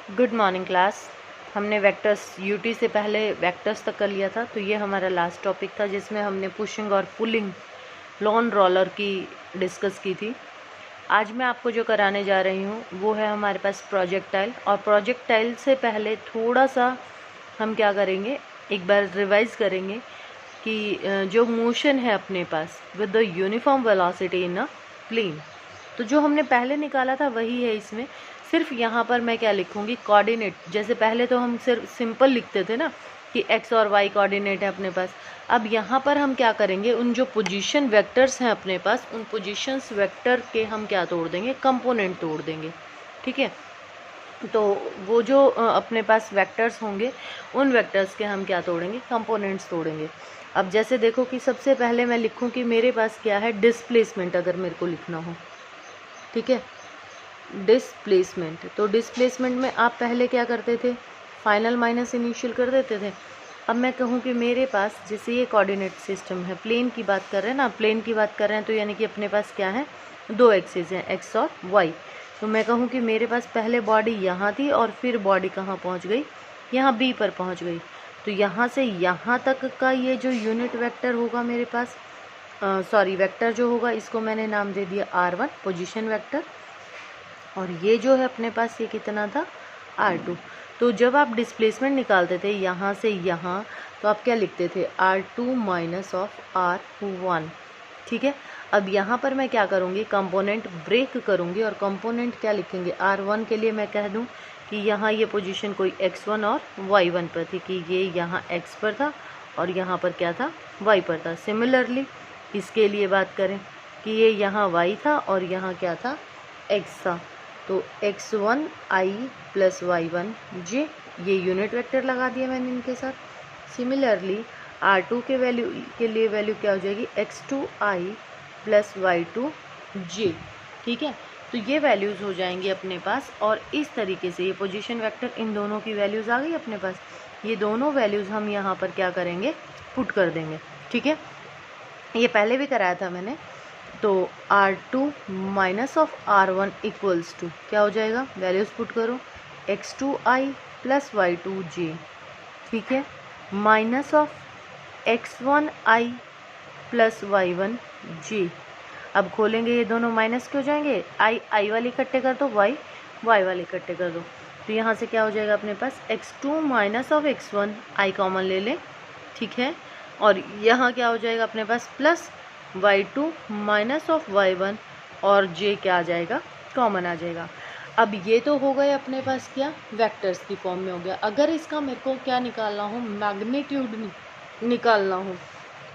Good morning class. हमने vectors UT से पहले वेक्टर्स तक कर लिया था, तो ये हमारा लास्ट टॉपिक था जिसमें हमने पुशिंग और पुलिंग लॉन रोलर की डिस्कस की थी। आज मैं आपको जो कराने जा रही हूँ वो है हमारे पास प्रोजेक्टाइल। और प्रोजेक्टाइल से पहले थोड़ा सा हम क्या करेंगे, एक बार रिवाइज करेंगे कि जो मोशन है अपने पास with the uniform velocity in a plane, तो जो हमने पहले निकाला था वही है इसमें। सिर्फ यहाँ पर मैं क्या लिखूँगी, कोऑर्डिनेट। जैसे पहले तो हम सिर्फ सिंपल लिखते थे ना कि एक्स और वाई कोऑर्डिनेट है अपने पास। अब यहाँ पर हम क्या करेंगे, उन जो पोजीशन वेक्टर्स हैं अपने पास, उन पोजीशंस वेक्टर के हम क्या तोड़ देंगे, कंपोनेंट तोड़ देंगे। ठीक है, तो वो जो अपने पास वेक्टर्स होंगे उन वेक्टर्स के हम क्या तोड़ेंगे, कंपोनेंट्स तोड़ेंगे। अब जैसे देखो कि सबसे पहले मैं लिखूं कि मेरे पास क्या है, डिस्प्लेसमेंट अगर मेरे को लिखना हो। ठीक है, डिस्प्लेसमेंट। तो डिस्प्लेसमेंट में आप पहले क्या करते थे, फाइनल माइनस इनिशियल कर देते थे। अब मैं कहूँ कि मेरे पास जैसे ये कोऑर्डिनेट सिस्टम है, प्लेन की बात कर रहे हैं ना, प्लेन की बात कर रहे हैं, तो यानी कि अपने पास क्या है, दो एक्सिस हैं, एक्स और वाई। तो मैं कहूँ कि मेरे पास पहले बॉडी यहाँ थी और फिर बॉडी कहाँ पहुँच गई, यहाँ बी पर पहुँच गई। तो यहाँ से यहाँ तक का ये जो यूनिट वेक्टर होगा मेरे पास, वेक्टर जो होगा, इसको मैंने नाम दे दिया R1 पोजीशन वेक्टर। और ये जो है अपने पास ये कितना था, R2। तो जब आप डिस्प्लेसमेंट निकालते थे यहाँ से यहाँ, तो आप क्या लिखते थे, R2 माइनस ऑफ R1। ठीक है, अब यहाँ पर मैं क्या करूँगी, कंपोनेंट ब्रेक करूँगी और कंपोनेंट क्या लिखेंगे, R1 के लिए मैं कह दूँ कि यहाँ ये पोजीशन कोई x1 और y1 पर थी, कि ये यहाँ x पर था और यहाँ पर क्या था, y पर था। सिमिलरली इसके लिए बात करें कि ये यहाँ y था और यहाँ क्या था, x था। तो x1 i plus y1 j, ये यूनिट वेक्टर लगा दिया मैंने इनके साथ। सिमिलरली R2 के वैल्यू के लिए वैल्यू क्या हो जाएगी, x2 i plus y2 j। ठीक है, तो ये वैल्यूज़ हो जाएंगी अपने पास। और इस तरीके से ये पोजीशन वेक्टर, इन दोनों की वैल्यूज़ आ गई अपने पास। ये दोनों वैल्यूज़ हम यहाँ पर क्या करेंगे, पुट कर देंगे। ठीक है, ये पहले भी कराया था मैंने। तो R2 minus of R1 equals to क्या हो जाएगा, वैल्यूज़ पुट करो, x2i प्लस y2j। ठीक है, minus of x1i plus y1j। अब खोलेंगे, ये दोनों माइनस के हो जाएंगे, i वाले इकट्ठे कर दो, y वाले इकट्ठे कर दो। तो यहाँ से क्या हो जाएगा अपने पास, x2 minus of x1, i common ले लें। ठीक है, और यहाँ क्या हो जाएगा अपने पास, plus y2 minus of y1 और j क्या आ जाएगा, कॉमन आ जाएगा। अब ये तो हो गए अपने पास क्या, वेक्टर्स की फॉर्म में हो गया। अगर इसका मेरे को क्या निकालना हो, मैग्नीट्यूड निकालना हो,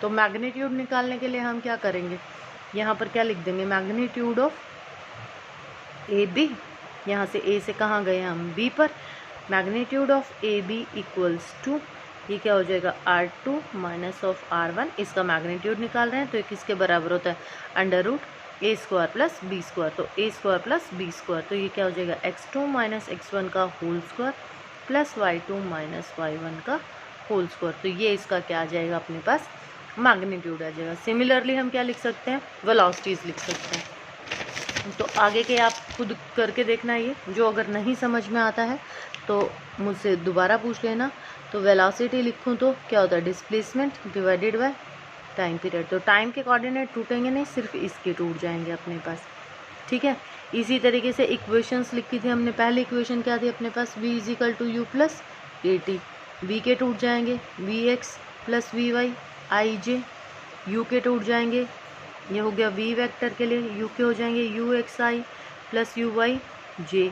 तो मैग्नीट्यूड निकालने के लिए हम क्या करेंगे, यहाँ पर क्या लिख देंगे, मैग्नीट्यूड ऑफ ए बी। यहाँ से ए से कहाँ गए हम, बी पर। Magnitude of A B equals to, ये क्या हो जाएगा, R2 माइनस ऑफ R1। इसका मैग्नीट्यूड निकाल रहे हैं तो ये किसके बराबर होता है, अंडर रूट ए स्क्वायर प्लस बी स्क्वायर। तो ए स्क्वायर प्लस बी स्क्वायर, तो ये क्या हो जाएगा, x2 माइनस x1 का whole square plus y2 minus y1 का होल स्क्वायर। तो ये इसका क्या आ जाएगा अपने पास, मैग्नीट्यूड आ जाएगा। सिमिलरली हम क्या लिख सकते हैं, वेलोसिटीज़ लिख सकते हैं। तो आगे के आप खुद करके देखना, ये जो अगर नहीं समझ में आता है तो मुझसे दोबारा पूछ लेना। तो वेलोसिटी लिखूं तो क्या होता है, displacement divided by time period. तो टाइम के कोऑर्डिनेट टूटेंगे नहीं, सिर्फ इसके टूट जाएंगे अपने पास। ठीक है, इसी तरीके से इक्वेशंस लिखी थी हमने। पहली इक्वेशन क्या थी अपने पास, v equal to U plus A T. V के टूट जाएंगे, V X plus V Y I J. U के टूट जाएंगे, ये हो गया v वेक्टर के लिए, u के हो जाएंगे U X I plus U Y J.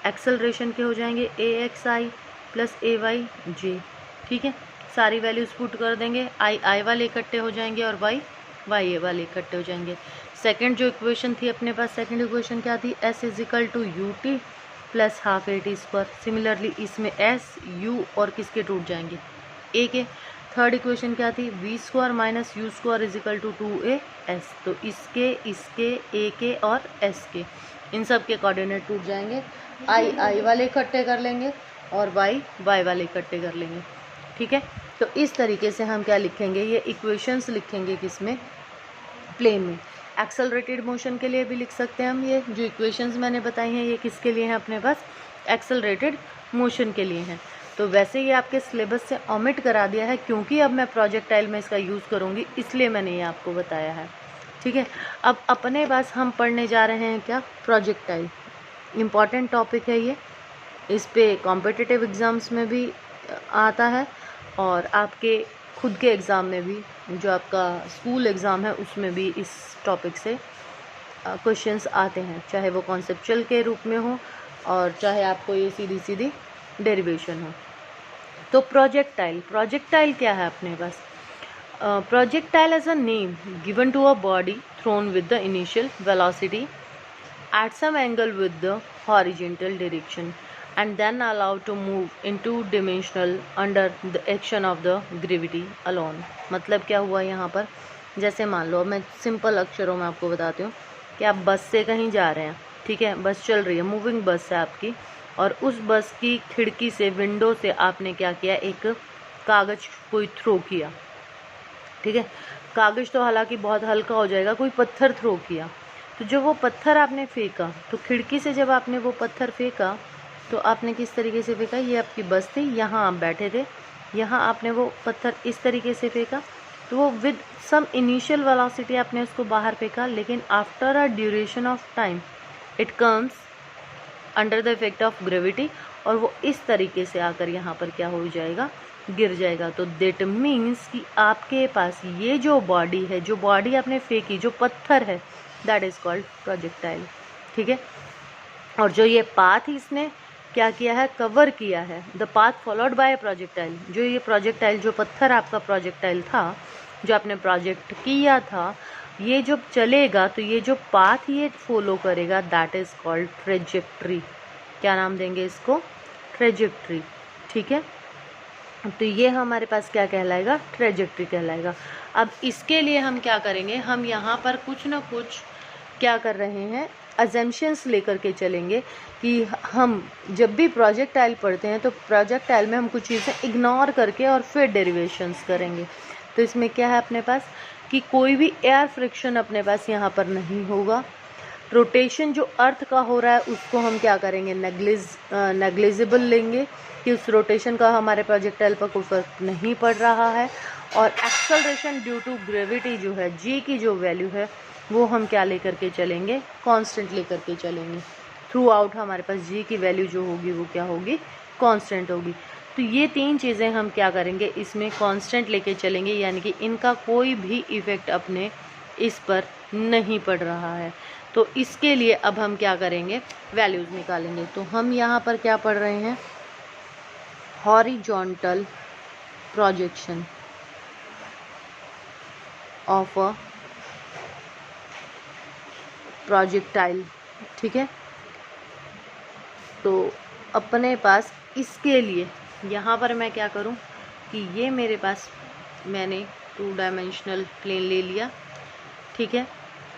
Acceleration के हो जाएंगे A X I plus A Y J. ठीक है, सारी वैल्यूज़ पुट कर देंगे, आई वाले इकट्ठे हो जाएंगे और वाई वाले इकट्ठे हो जाएंगे। सेकंड जो इक्वेशन थी अपने पास, सेकंड इक्वेशन क्या थी, s equal to U T plus half A T square. Similarly इसमें s u और किसके टूट जाएंगे, a के। थर्ड इक्वेशन क्या थी, V square minus U square equal to 2a s। तो इसके a के और s के, इन सब के कोऑर्डिनेट टूट जाएंगे। आई वाले इकट्ठे कर लेंगे और वाई वाले इकट्ठे कर लेंगे। ठीक है, तो इस तरीके से हम क्या लिखेंगे, ये इक्वेशंस लिखेंगे किसमें, प्लेन में। एक्सेलरेटेड मोशन के लिए भी लिख सकते हैं हम। ये जो इक्वेशंस मैंने बताई हैं ये किसके लिए हैं अपने पास, एक्सेलरेटेड मोशन के लिए हैं। तो वैसे ये आपके सिलेबस से ओमिट करा दिया है, क्योंकि अब मैं प्रोजेक्टाइल में इसका यूज़ करूँगी, इसलिए मैंने ये आपको बताया है। ठीक है, अब अपने पास हम पढ़ने जा रहे हैं क्या, प्रोजेक्टाइल। इम्पॉर्टेंट टॉपिक है ये, इस पे कॉम्पिटिटिव एग्ज़ाम्स में भी आता है और आपके खुद के एग्ज़ाम में भी, जो आपका स्कूल एग्ज़ाम है उसमें भी इस टॉपिक से क्वेश्चंस आते हैं, चाहे वो कॉन्सेप्चुअल के रूप में हो और चाहे आपको ये सीधी सीधी डेरिवेशन हो। तो प्रोजेक्टाइल क्या है अपने पास? Projectile as a name given to a body thrown with the initial velocity at some angle with the horizontal direction and then allowed to move in two dimensional under the action of the gravity alone। मतलब क्या हुआ यहाँ पर, जैसे मान लो, मैं simple अक्षरों में आपको बताती हूँ कि आप बस से कहीं जा रहे हैं, ठीक है, बस चल रही है, मूविंग बस है आपकी, और उस बस की खिड़की से, विंडो से आपने क्या किया, एक कागज़ कोई थ्रो किया, ठीक है, कागज़ तो हालांकि बहुत हल्का हो जाएगा, कोई पत्थर थ्रो किया, तो जो वो पत्थर आपने फेंका, तो खिड़की से जब आपने वो पत्थर फेंका तो आपने किस तरीके से फेंका, ये आपकी बस थी, यहाँ आप बैठे थे, यहाँ आपने वो पत्थर इस तरीके से फेंका, तो वो विद सम इनिशियल वेलोसिटी आपने उसको बाहर फेंका, लेकिन after a duration of time it comes under the effect of gravity, और वो इस तरीके से आकर यहाँ पर क्या हो जाएगा, गिर जाएगा। तो दैट मीन्स कि आपके पास ये जो बॉडी है, जो बॉडी आपने फेंकी, जो पत्थर है, दैट इज़ कॉल्ड प्रोजेक्टाइल। ठीक है, और जो ये पाथ इसने क्या किया है, कवर किया है, the path followed by projectile, जो ये प्रोजेक्टाइल, जो पत्थर आपका प्रोजेक्टाइल था, जो आपने प्रोजेक्ट किया था, ये जब चलेगा तो ये जो पाथ ये फॉलो करेगा, दैट इज़ कॉल्ड ट्रेजेक्ट्री। क्या नाम देंगे इसको, ट्रेजेक्ट्री। ठीक है, तो ये हमारे पास क्या कहलाएगा, ट्रेजेक्ट्री कहलाएगा। अब इसके लिए हम क्या करेंगे, हम यहाँ पर कुछ ना कुछ क्या कर रहे हैं, अजम्पशंस लेकर के चलेंगे कि हम जब भी प्रोजेक्टाइल पढ़ते हैं तो प्रोजेक्टाइल में हम कुछ चीज़ें इग्नोर करके और फिर डेरिवेशंस करेंगे। तो इसमें क्या है अपने पास कि कोई भी एयर फ्रिक्शन अपने पास यहाँ पर नहीं होगा। रोटेशन जो अर्थ का हो रहा है उसको हम क्या करेंगे, नेग्लिजिबल लेंगे कि उस रोटेशन का हमारे प्रोजेक्टाइल पर कोई फर्क नहीं पड़ रहा है। और एक्सेलरेशन ड्यू टू ग्रेविटी जो है, जी की जो वैल्यू है वो हम क्या लेकर के चलेंगे, कांस्टेंट लेकर के चलेंगे। थ्रू आउट हमारे पास जी की वैल्यू जो होगी वो क्या होगी, कांस्टेंट होगी। तो ये तीन चीज़ें हम क्या करेंगे, इसमें कांस्टेंट लेके चलेंगे, यानी कि इनका कोई भी इफ़ेक्ट अपने इस पर नहीं पड़ रहा है। तो इसके लिए अब हम क्या करेंगे, वैल्यूज़ निकालेंगे। तो हम यहाँ पर क्या पढ़ रहे हैं, horizontal projection of a projectile. ठीक है, तो अपने पास इसके लिए यहाँ पर मैं क्या करूँ कि ये मेरे पास मैंने 2 डायमेंशनल प्लेन ले लिया। ठीक है,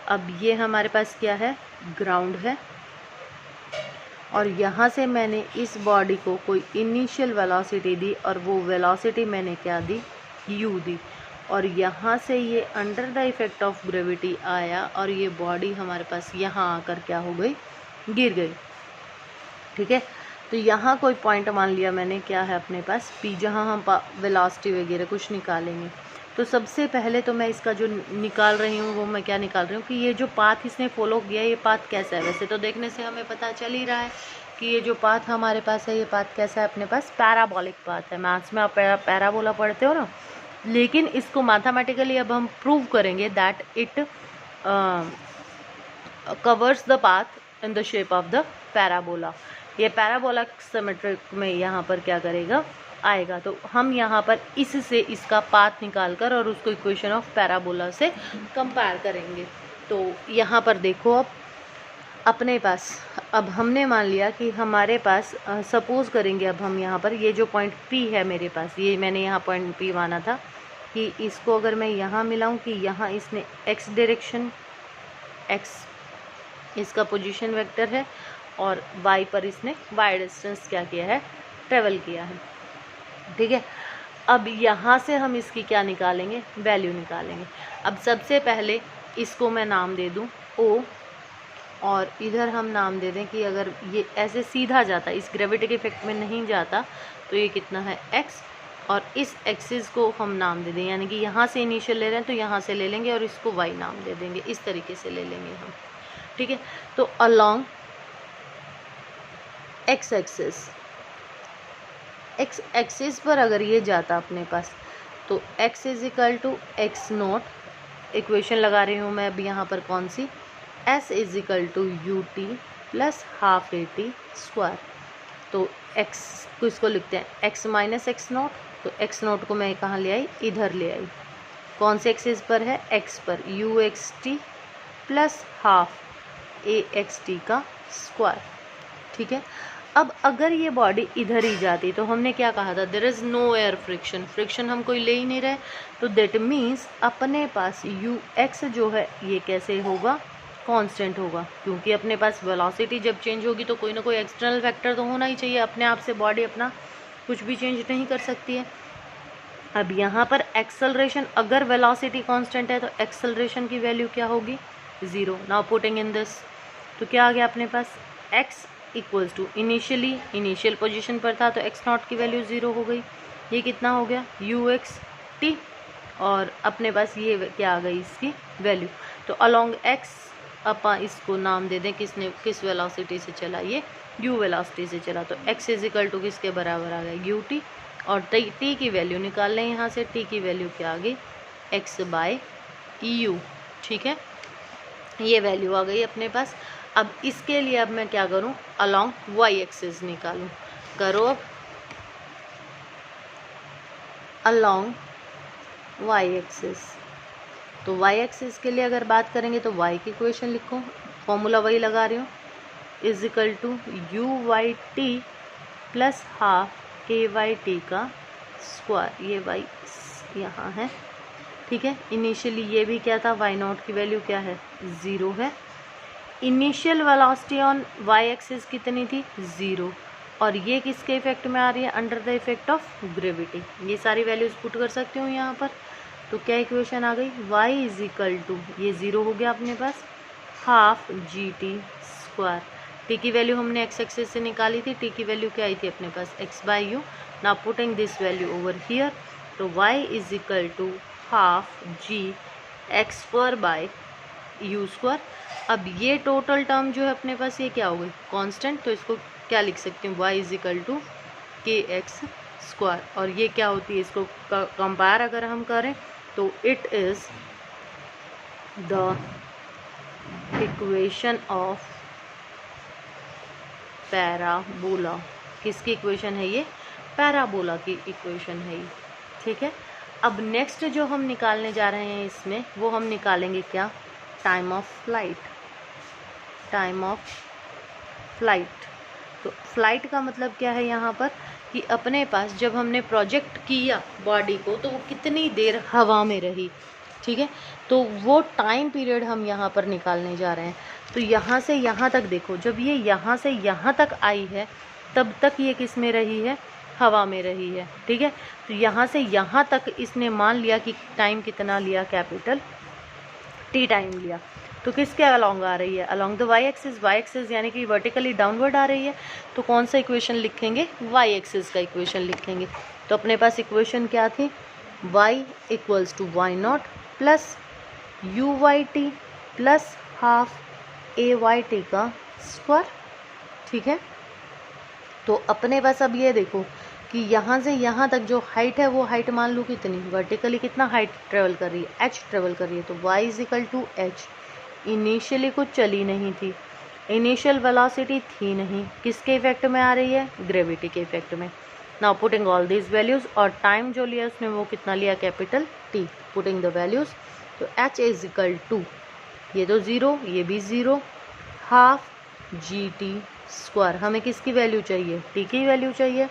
अब ये हमारे पास क्या है, ग्राउंड है, और यहाँ से मैंने इस बॉडी को कोई इनिशियल वेलोसिटी दी, और वो वेलोसिटी मैंने क्या दी, u दी, और यहाँ से ये under the effect of gravity आया, और ये बॉडी हमारे पास यहाँ आकर क्या हो गई, गिर गई। ठीक है, तो यहाँ कोई पॉइंट मान लिया मैंने, क्या है अपने पास p, जहाँ हम वेलोसिटी वगैरह कुछ निकालेंगे। तो सबसे पहले तो मैं इसका जो निकाल रही हूँ वो मैं क्या निकाल रही हूँ कि ये जो पाथ इसने फॉलो किया, ये पाथ कैसा है। वैसे तो देखने से हमें पता चल ही रहा है कि ये जो पाथ हमारे पास है, ये पाथ कैसा है अपने पास, पैराबोलिक पाथ है। मैथ्स में आप पैराबोला पढ़ते हो ना, लेकिन इसको मैथमेटिकली अब हम प्रूव करेंगे that it covers the path in the shape of the parabola. ये पैराबोला सिमेट्रिक में यहाँ पर क्या करेगा, आएगा। तो हम यहाँ पर इससे इसका पाथ निकालकर और उसको इक्वेशन ऑफ पैराबोला से कंपेयर करेंगे। तो यहाँ पर देखो, अब अपने पास, अब हमने मान लिया कि हमारे पास सपोज़ करेंगे, अब हम यहाँ पर ये जो पॉइंट P है मेरे पास, ये मैंने यहाँ पॉइंट P माना था कि इसको अगर मैं यहाँ मिलाऊँ कि यहाँ इसने x डायरेक्शन, x इसका पोजीशन वेक्टर है, और y पर इसने y डिस्टेंस क्या किया है, ट्रेवल किया है। ठीक है, अब यहाँ से हम इसकी क्या निकालेंगे, वैल्यू निकालेंगे। अब सबसे पहले इसको मैं नाम दे दूँ O, और इधर हम नाम दे दें कि अगर ये ऐसे सीधा जाता, इस ग्रेविटी के इफेक्ट में नहीं जाता, तो ये कितना है x, और इस एक्सिस को हम नाम दे दें, यानी कि यहाँ से इनिशियल ले रहे हैं तो यहाँ से ले लेंगे और इसको y नाम दे देंगे, इस तरीके से ले लेंगे हम, ठीक है। तो अलोंग x एक्सिस पर अगर ये जाता अपने पास, तो x is equal to X naught, equation लगा रही हूँ मैं अब यहाँ पर कौन सी, s is equal to U T plus half A T square. तो x को इसको लिखते हैं x माइनस एक्स नोट, तो x नोट को मैं कहाँ ले आई, इधर ले आई, कौन से एक्सिस पर है, x पर, you X T plus half A X T का स्क्वायर, ठीक है। अब अगर ये बॉडी इधर ही जाती, तो हमने क्या कहा था, there is no air friction, friction हम कोई ले ही नहीं रहे, तो दैट मीन्स अपने पास यू एक्स जो है ये कैसे होगा, कांस्टेंट होगा, क्योंकि अपने पास वेलोसिटी जब चेंज होगी तो कोई ना कोई एक्सटर्नल फैक्टर तो होना ही चाहिए, अपने आप से बॉडी अपना कुछ भी चेंज नहीं कर सकती है। अब यहाँ पर एक्सेलरेशन, अगर वेलोसिटी कांस्टेंट है तो एक्सेलरेशन की वैल्यू क्या होगी, 0। नाउ पुटिंग इन दिस, तो क्या आ गया अपने पास, x equals to initial position पर था तो x नॉट की वैल्यू 0 हो गई, ये कितना हो गया यू एक्स टी, और अपने पास ये क्या आ गई इसकी वैल्यू। तो अलोंग x अपन इसको नाम दे दें, किस वेलोसिटी से चला, ये u वेलोसिटी से चला, तो x इज इक्वल टू किसके बराबर आ गया, यू टी, और t की वैल्यू निकाल लें यहाँ से, t की वैल्यू क्या आ गई, x बाय यू, ठीक है, ये वैल्यू आ गई अपने पास। अब इसके लिए अब मैं क्या करूं, अलोंग y एक्सिस निकालूं, करो अब अलोंग y एक्सिस, तो y एक्सिस के लिए अगर बात करेंगे तो y की इक्वेशन लिखो, फॉर्मूला वही लगा रही हूँ, is equal to U Y T plus half A Y T का स्क्वायर, ये y यहाँ है, ठीक है। इनिशियली ये भी क्या था, y नॉट की वैल्यू क्या है, 0 है, initial velocity on y axis कितनी थी, 0, और ये किसके इफेक्ट में आ रही है, under the effect of gravity, ये सारी वैल्यूज पुट कर सकती हूँ यहाँ पर। तो क्या इक्वेशन आ गई, y इज इक्वल टू, ये 0 हो गया अपने पास, half g t square, t की वैल्यू हमने x एक्सिस से निकाली थी, t की वैल्यू क्या आई थी अपने पास, x by U. Now putting this value over here, तो y is equal to half G X square by U square. अब ये टोटल टर्म जो है अपने पास ये क्या हो गई, कांस्टेंट, तो इसको क्या लिख सकती हूँ, y इज इक्वल टू के एक्स स्क्वायर, और ये क्या होती है, इसको कंपेयर अगर हम करें तो it is the equation of parabola, किसकी इक्वेशन है ये, पैराबोला की इक्वेशन है ये, ठीक है। अब नेक्स्ट जो हम निकालने जा रहे हैं इसमें, वो हम निकालेंगे क्या, time of flight, time of flight. तो फ्लाइट का मतलब क्या है यहाँ पर, कि अपने पास जब हमने प्रोजेक्ट किया बॉडी को तो वो कितनी देर हवा में रही, ठीक है, तो वो टाइम पीरियड हम यहाँ पर निकालने जा रहे हैं। तो यहाँ से यहाँ तक देखो, जब ये यहाँ से यहाँ तक आई है तब तक ये किस में रही है, हवा में रही है, ठीक है। तो यहाँ से यहाँ तक इसने मान लिया कि टाइम कितना लिया, कैपिटल टी टाइम लिया, तो किसके अलोंग आ रही है, अलोंग द y एक्सिस यानी कि वर्टिकली डाउनवर्ड आ रही है, तो कौन सा इक्वेशन लिखेंगे, y एक्सिस का इक्वेशन लिखेंगे। तो अपने पास इक्वेशन क्या थी, y equals to Y naught plus U Y T plus half A Y T का स्क्वायर, ठीक है। तो अपने पास अब ये देखो कि यहाँ से यहाँ तक जो हाइट है वो हाइट मान लो कितनी, वर्टिकली कितना हाइट ट्रेवल कर रही है, h ट्रेवल कर रही है, तो y is equal to h, initially कुछ चली नहीं थी, इनिशियल वेलोसिटी थी नहीं, किसके इफेक्ट में आ रही है, ग्रेविटी के इफेक्ट में। Now putting all these values, और टाइम जो लिया उसने वो कितना लिया, capital T, putting the values, तो h इज इक्वल टू, ये तो 0, ये भी 0, हाफ जी टी स्क्वायर, हमें किसकी वैल्यू चाहिए, t की वैल्यू चाहिए,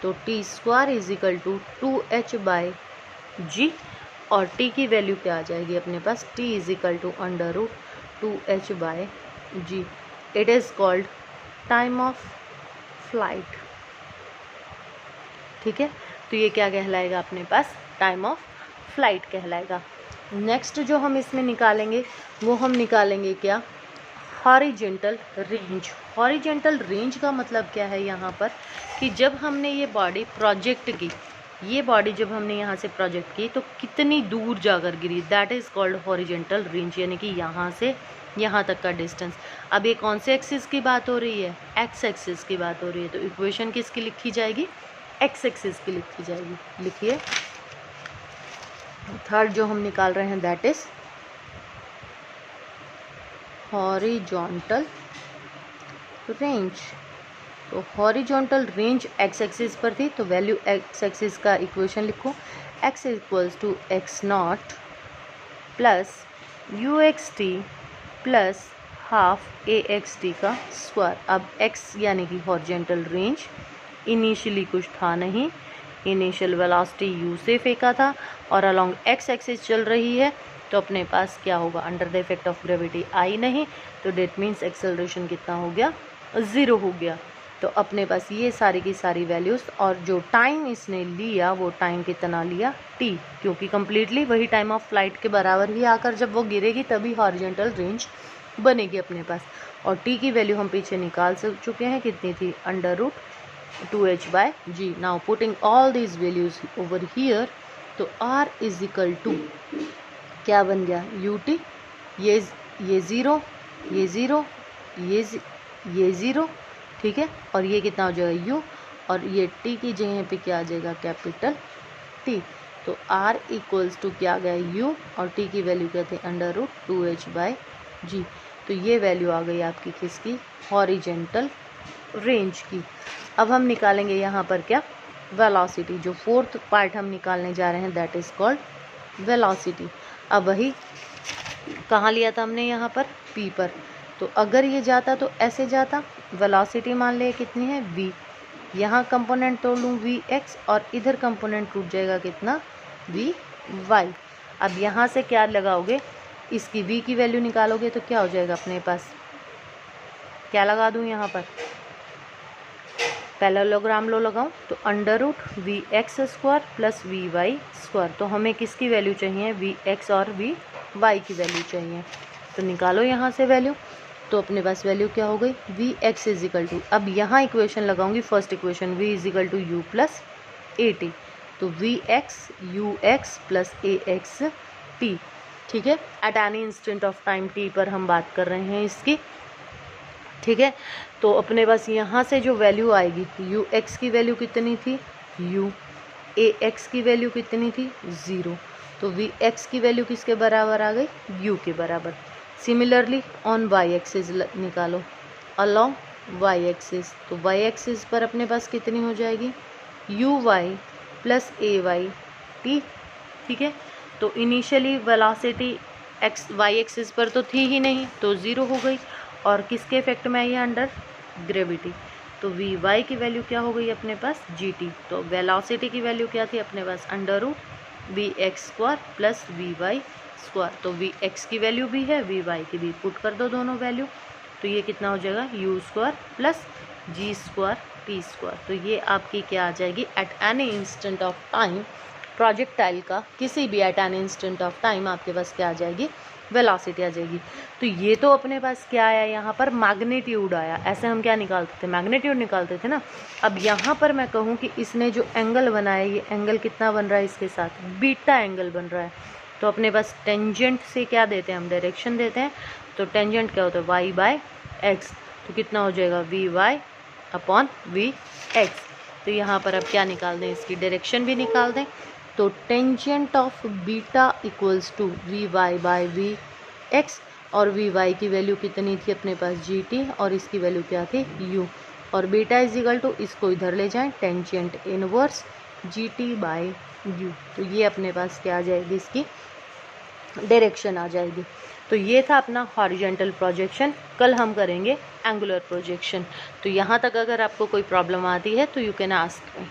तो t square is equal to 2h by g, और t की वैल्यू क्या आ जाएगी अपने पास, t is equal to under root 2h by g. It is called time of flight, ठीक है। तो ये क्या कहलाएगा अपने पास, टाइम ऑफ फ्लाइट कहलाएगा। नेक्स्ट जो हम इसमें निकालेंगे वो हम निकालेंगे क्या, हॉरिजेंटल रेंज। हॉरिजेंटल रेंज का मतलब क्या है यहाँ पर कि जब हमने ये बॉडी प्रोजेक्ट की, ये बॉडी जब हमने यहाँ से प्रोजेक्ट की तो कितनी दूर जाकर गिरी, that is called horizontal range, यानी कि यहाँ से यहाँ तक का डिस्टेंस। अब ये कौन से एक्सिस की बात हो रही है, एक्स एक्सिस की बात हो रही है, तो इक्वेशन किसकी लिखी जाएगी, एक्स एक्सिस की लिखी जाएगी। लिखिए थर्ड जो हम निकाल रहे हैं दैट इज हॉरिजॉन्टल रेंज। तो हॉरिजॉन्टल रेंज एक्स एक्सिस पर थी, तो वैल्यू एक्स एक्सिस का इक्वेशन लिखो, x equals to X naught plus U X T plus half A X T का स्क्वायर। अब x यानी कि हॉरिजॉन्टल रेंज, इनिशियली कुछ था नहीं, इनिशियल वेलोसिटी u से फेंका था और अलोंग x एक्सिस चल रही है, तो अपने पास क्या होगा, under the effect of gravity आई नहीं, तो डेट मीन्स एक्सेलरेशन कितना हो गया, 0 हो गया। तो अपने पास ये सारी की सारी वैल्यूज़, और जो टाइम इसने लिया वो टाइम कितना लिया, t, क्योंकि कम्प्लीटली वही टाइम ऑफ फ्लाइट के बराबर ही आकर जब वो गिरेगी तभी हॉरिजॉन्टल रेंज बनेगी अपने पास। और t की वैल्यू हम पीछे निकाल चुके हैं, कितनी थी, √2h/g। Now putting all these values over here, तो r इज इक्वल टू क्या बन गया, ut, ये 0, ये 0, ये 0, ठीक है, और ये कितना हो जाएगा u, और ये t की जगह पे क्या आ जाएगा, कैपिटल T। तो r इक्वल्स टू क्या आ गया, u, और t की वैल्यू क्या थी, √2h/g। तो ये वैल्यू आ गई आपकी किसकी, हॉरिजेंटल रेंज की। अब हम निकालेंगे यहाँ पर क्या, वेलोसिटी। जो फोर्थ पार्ट हम निकालने जा रहे हैं दैट इज़ कॉल्ड वेलोसिटी। अब वही कहाँ लिया था हमने, यहाँ पर P पर। तो अगर ये जाता तो ऐसे जाता, वेलोसिटी मान ले कितनी है, v, यहाँ कंपोनेंट तोड़ लूँ vx, और इधर कंपोनेंट टूट जाएगा कितना, vy। अब यहाँ से क्या लगाओगे, इसकी v की वैल्यू निकालोगे तो क्या हो जाएगा अपने पास, क्या लगा दूँ यहाँ पर, पैरेललोग्राम लो लगाऊं, तो √vx² प्लस vy²। तो हमें किसकी वैल्यू चाहिए, vx और vy की वैल्यू चाहिए, तो निकालो यहाँ से वैल्यू। तो अपने पास वैल्यू क्या हो गई, vx इज इक्वल टू, अब यहाँ इक्वेशन लगाऊंगी, first equation v is equal to u plus at, तो vx ux plus ax t, ठीक है। At any instant of time t पर हम बात कर रहे हैं इसकी, ठीक है। तो अपने पास यहाँ से जो वैल्यू आएगी, ux की वैल्यू कितनी थी, u, ax की वैल्यू कितनी थी, 0, तो vx की वैल्यू किसके बराबर आ गई, u के बराबर। सिमिलरली ऑन y एक्सिस निकालो, अलोंग y एक्सिस, तो y एक्सिस पर अपने पास कितनी हो जाएगी, uy प्लस ay t, ठीक है। तो इनिशियली वेलोसिटी y एक्सिस पर तो थी ही नहीं, तो 0 हो गई, और किसके इफेक्ट में आई है, अंडर ग्रेविटी। तो vy की वैल्यू क्या हो गई अपने पास, gt। तो वेलोसिटी की वैल्यू क्या थी अपने पास, √vx² प्लस vy²। तो vx की वैल्यू भी है, vy की भी, पुट कर दो दोनों वैल्यू, तो ये कितना हो जाएगा, u² प्लस g² t²। तो ये आपकी क्या आ जाएगी, eight any instant of time projectile का, किसी भी eight any instant of time आपके पास क्या आ जाएगी, वेलोसिटी आ जाएगी। तो ये तो अपने पास क्या आया, यहाँ पर मैग्नीट्यूड आया। ऐसे हम क्या निकालते थे, मैग्नीट्यूड निकालते थे ना। अब यहाँ पर मैं कहूँ कि इसने जो एंगल बनाया, ये एंगल कितना बन रहा है इसके साथ, बीटा एंगल बन रहा है। तो अपने पास टेंजेंट से क्या देते हैं हम, डायरेक्शन देते हैं। तो टेंजेंट क्या होता है, y/x, तो कितना हो जाएगा, vy/vx। तो यहाँ पर अब क्या निकाल दें, इसकी डायरेक्शन भी निकाल दें। तो tangent of beta equals to vy/vx, और vy की वैल्यू कितनी थी अपने पास, gt, और इसकी वैल्यू क्या थी, u, और बीटा इज इक्वल टू, इसको इधर ले जाएं, टेंजेंट इनवर्स gt/u। तो ये अपने पास क्या आ जाएगी, इसकी डायरेक्शन आ जाएगी। तो ये था अपना हॉरिजॉन्टल प्रोजेक्शन। कल हम करेंगे एंगुलर प्रोजेक्शन। तो यहाँ तक अगर आपको कोई प्रॉब्लम आती है तो यू कैन आस्क मी।